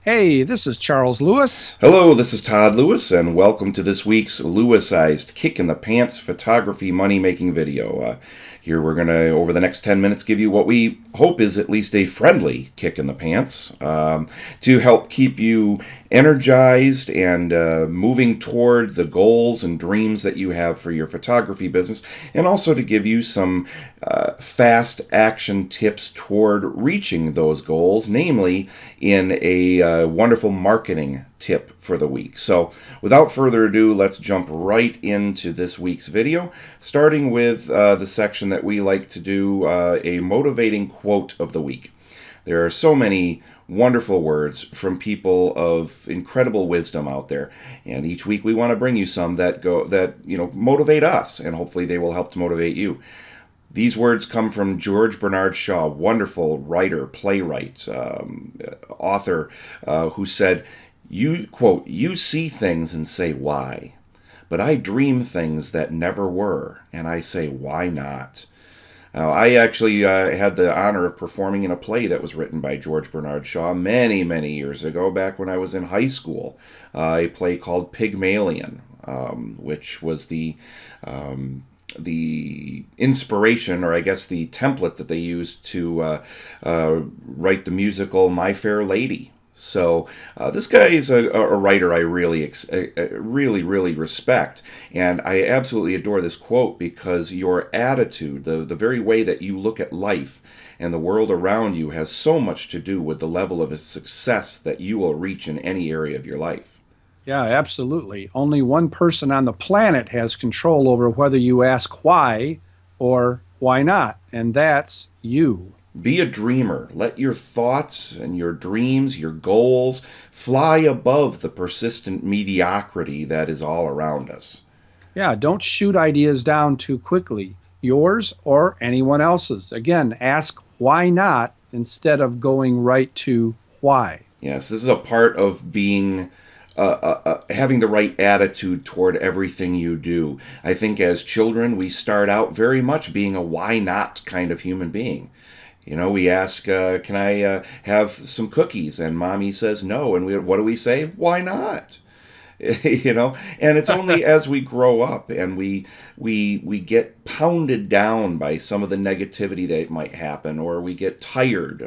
Hey, this is Charles Lewis. Hello, this is Todd Lewis, and welcome to this week's Lewisized Kick in the Pants Photography Money Making video. Here we're going to, over the next 10 minutes, give you what we hope is at least a friendly kick in the pants to help keep you energized and moving toward the goals and dreams that you have for your photography business, and also to give you some fast action tips toward reaching those goals, namely in a wonderful marketing tip for the week. So without further ado, let's jump right into this week's video, starting with the section that we like to do, a motivating quote of the week. There are so many wonderful words from people of incredible wisdom out there, and each week we want to bring you some that motivate us, and hopefully they will help to motivate you. These words come from George Bernard Shaw, wonderful writer, playwright, author, who said, "You quote, you see things and say why, but I dream things that never were, and I say why not." Now, I actually had the honor of performing in a play that was written by George Bernard Shaw many, many years ago, back when I was in high school, a play called Pygmalion, which was the inspiration, or I guess the template that they used to write the musical My Fair Lady. So this guy is a writer I really respect, and I absolutely adore this quote because your attitude, the very way that you look at life and the world around you, has so much to do with the level of success that you will reach in any area of your life. Yeah, absolutely. Only one person on the planet has control over whether you ask why or why not, and that's you. Be a dreamer. Let your thoughts and your dreams, your goals, fly above the persistent mediocrity that is all around us. Yeah, don't shoot ideas down too quickly, yours or anyone else's. Again, ask why not instead of going right to why. Yes, this is a part of being having the right attitude toward everything you do. I think as children, we start out very much being a why not kind of human being. You know, we ask, can I have some cookies? And mommy says no. And what do we say? Why not? And it's only as we grow up and we get pounded down by some of the negativity that might happen, or we get tired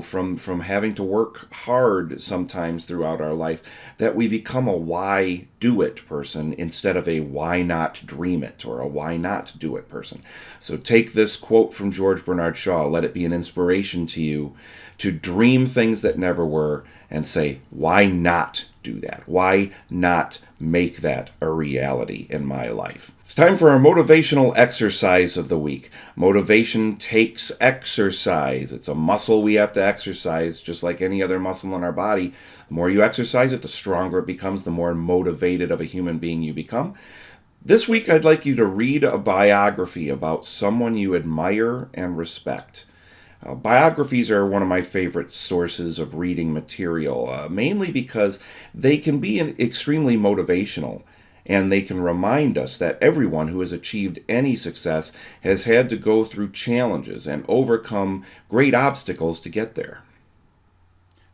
from having to work hard sometimes throughout our life, that we become a why do it person instead of a why not dream it or a why not do it person. So take this quote from George Bernard Shaw, let it be an inspiration to you to dream things that never were, and say, why not do that? Why not make that a reality in my life? It's time for our motivational exercise of the week. Motivation takes exercise. It's a muscle we have to exercise, just like any other muscle in our body. The more you exercise it, the stronger it becomes, the more motivated of a human being you become. This week, I'd like you to read a biography about someone you admire and respect. Biographies are one of my favorite sources of reading material, mainly because they can be extremely motivational, and they can remind us that everyone who has achieved any success has had to go through challenges and overcome great obstacles to get there.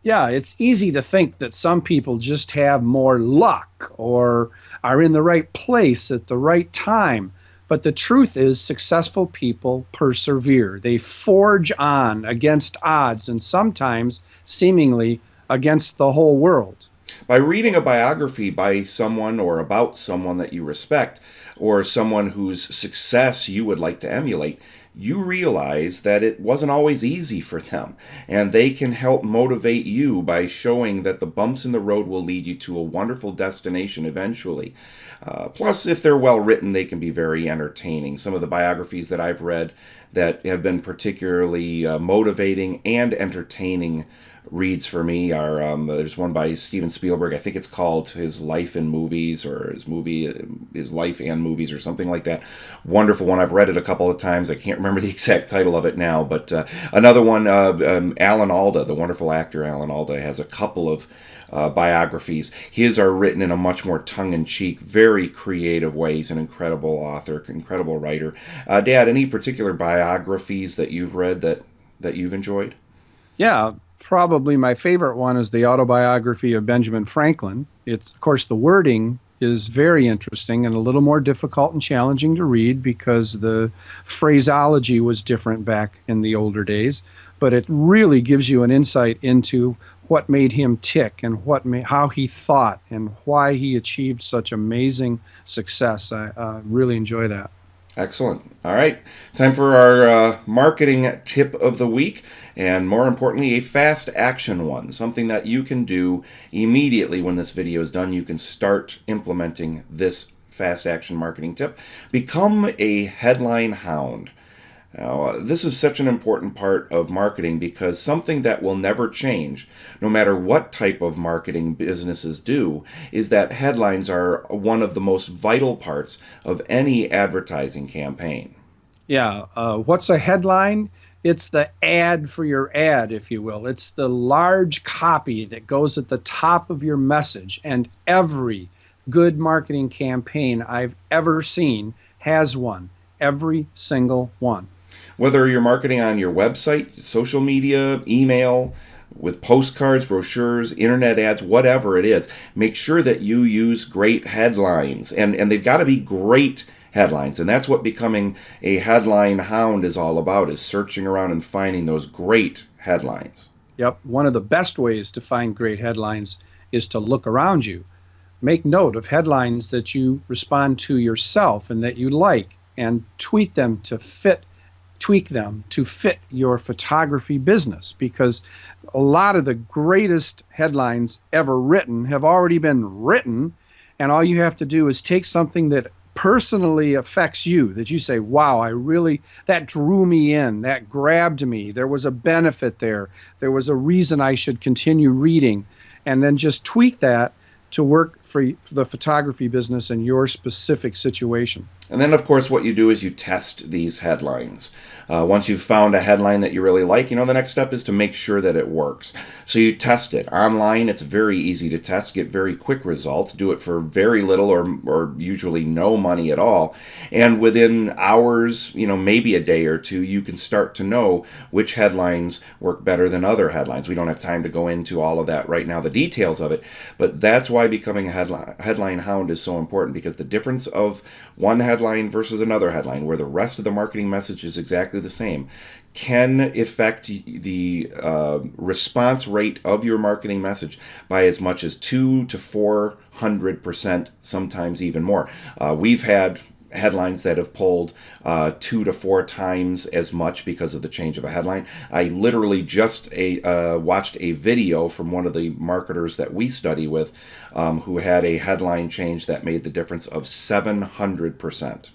Yeah, it's easy to think that some people just have more luck or are in the right place at the right time. But the truth is, successful people persevere. They forge on against odds and sometimes seemingly against the whole world. By reading a biography by someone or about someone that you respect, or someone whose success you would like to emulate, you realize that it wasn't always easy for them, and they can help motivate you by showing that the bumps in the road will lead you to a wonderful destination eventually. Plus, if they're well written, they can be very entertaining. Some of the biographies that I've read that have been particularly motivating and entertaining reads for me are there's one by Steven Spielberg. I think it's called His Life in Movies, or His Life and Movies, or something like that. Wonderful one. I've read it a couple of times. I can't remember the exact title of it now, but another one, Alan Alda, the wonderful actor Alan Alda, has a couple of biographies. His are written in a much more tongue-in-cheek, very creative way. He's an incredible author, incredible writer. Dad, any particular biographies that you've read that you've enjoyed? Yeah, Probably my favorite one is the autobiography of Benjamin Franklin. It's, of course, the wording is very interesting and a little more difficult and challenging to read because the phraseology was different back in the older days. But it really gives you an insight into what made him tick and how he thought and why he achieved such amazing success. I really enjoy that. Excellent. All right. Time for our marketing tip of the week. And more importantly, a fast action one. Something that you can do immediately when this video is done. You can start implementing this fast action marketing tip. Become a headline hound. Now, this is such an important part of marketing because something that will never change, no matter what type of marketing businesses do, is that headlines are one of the most vital parts of any advertising campaign. Yeah. What's a headline? It's the ad for your ad, if you will. It's the large copy that goes at the top of your message. And every good marketing campaign I've ever seen has one. Every single one. Whether you're marketing on your website, social media, email, with postcards, brochures, internet ads, whatever it is, make sure that you use great headlines. And they've got to be great headlines. And that's what becoming a headline hound is all about, is searching around and finding those great headlines. Yep. One of the best ways to find great headlines is to look around you. Make note of headlines that you respond to yourself and that you like, and tweak them to fit your photography business, because a lot of the greatest headlines ever written have already been written, and all you have to do is take something that personally affects you, that you say, wow, that drew me in, that grabbed me, there was a benefit there was a reason I should continue reading, and then just tweak that to work for the photography business in your specific situation. And then, of course, what you do is you test these headlines. Once you've found a headline that you really like, the next step is to make sure that it works. So you test it. Online, it's very easy to test, get very quick results, do it for very little or usually no money at all. And within hours, maybe a day or two, you can start to know which headlines work better than other headlines. We don't have time to go into all of that right now, the details of it, but that's why becoming a headline hound is so important, because the difference of one headline versus another headline, where the rest of the marketing message is exactly the same, can affect the response rate of your marketing message by as much as 200 to 400%, sometimes even more. We've had headlines that have pulled 2 to 4 times as much because of the change of a headline. I literally just watched a video from one of the marketers that we study with, who had a headline change that made the difference of 700%.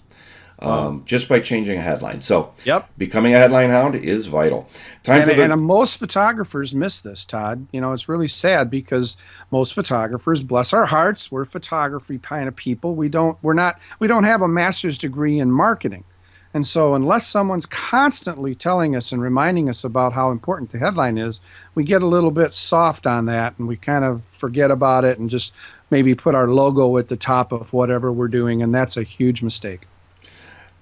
Just by changing a headline. So, Yep. becoming a headline hound is vital. And most photographers miss this, Todd. It's really sad because most photographers, bless our hearts, we're photography kind of people. We don't have a master's degree in marketing. And so unless someone's constantly telling us and reminding us about how important the headline is, we get a little bit soft on that and we kind of forget about it and just maybe put our logo at the top of whatever we're doing, and that's a huge mistake.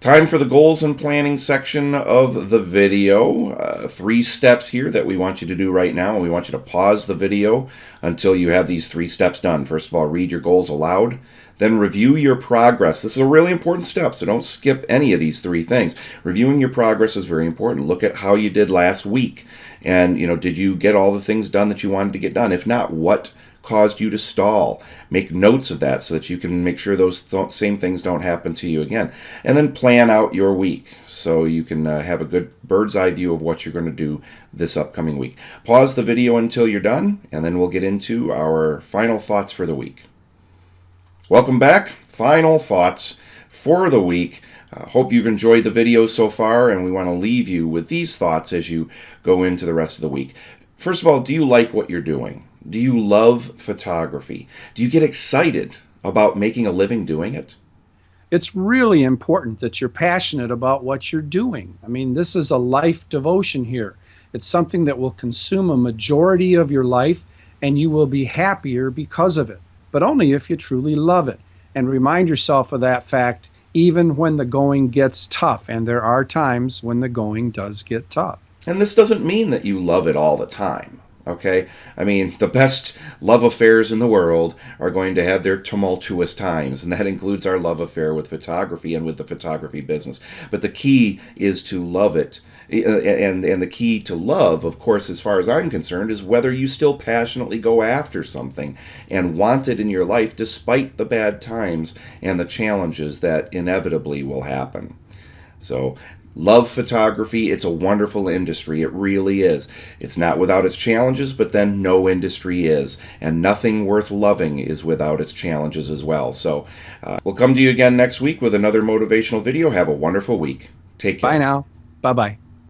Time for the goals and planning section of the video. 3 steps here that we want you to do right now, and we want you to pause the video until you have these 3 steps done. First of all, read your goals aloud. Then review your progress. This is a really important step, so don't skip any of these 3 things. Reviewing your progress is very important. Look at how you did last week. And, did you get all the things done that you wanted to get done? If not, what caused you to stall? Make notes of that so that you can make sure those same things don't happen to you again. And then plan out your week so you can have a good bird's eye view of what you're going to do this upcoming week. Pause the video until you're done, and then we'll get into our final thoughts for the week. Welcome back. Final thoughts for the week. Hope you've enjoyed the video so far, and we want to leave you with these thoughts as you go into the rest of the week. First of all, do you like what you're doing? Do you love photography? Do you get excited about making a living doing it? It's really important that you're passionate about what you're doing. This is a life devotion here. It's something that will consume a majority of your life, and you will be happier because of it, but only if you truly love it. And remind yourself of that fact even when the going gets tough, and there are times when the going does get tough. And this doesn't mean that you love it all the time. Okay? I mean, the best love affairs in the world are going to have their tumultuous times, and that includes our love affair with photography and with the photography business. But the key is to love it. And the key to love, of course, as far as I'm concerned, is whether you still passionately go after something and want it in your life despite the bad times and the challenges that inevitably will happen. So, love photography. It's a wonderful industry. It really is. It's not without its challenges, but then no industry is. And nothing worth loving is without its challenges as well. So, we'll come to you again next week with another motivational video. Have a wonderful week. Take Bye care. now. Bye bye.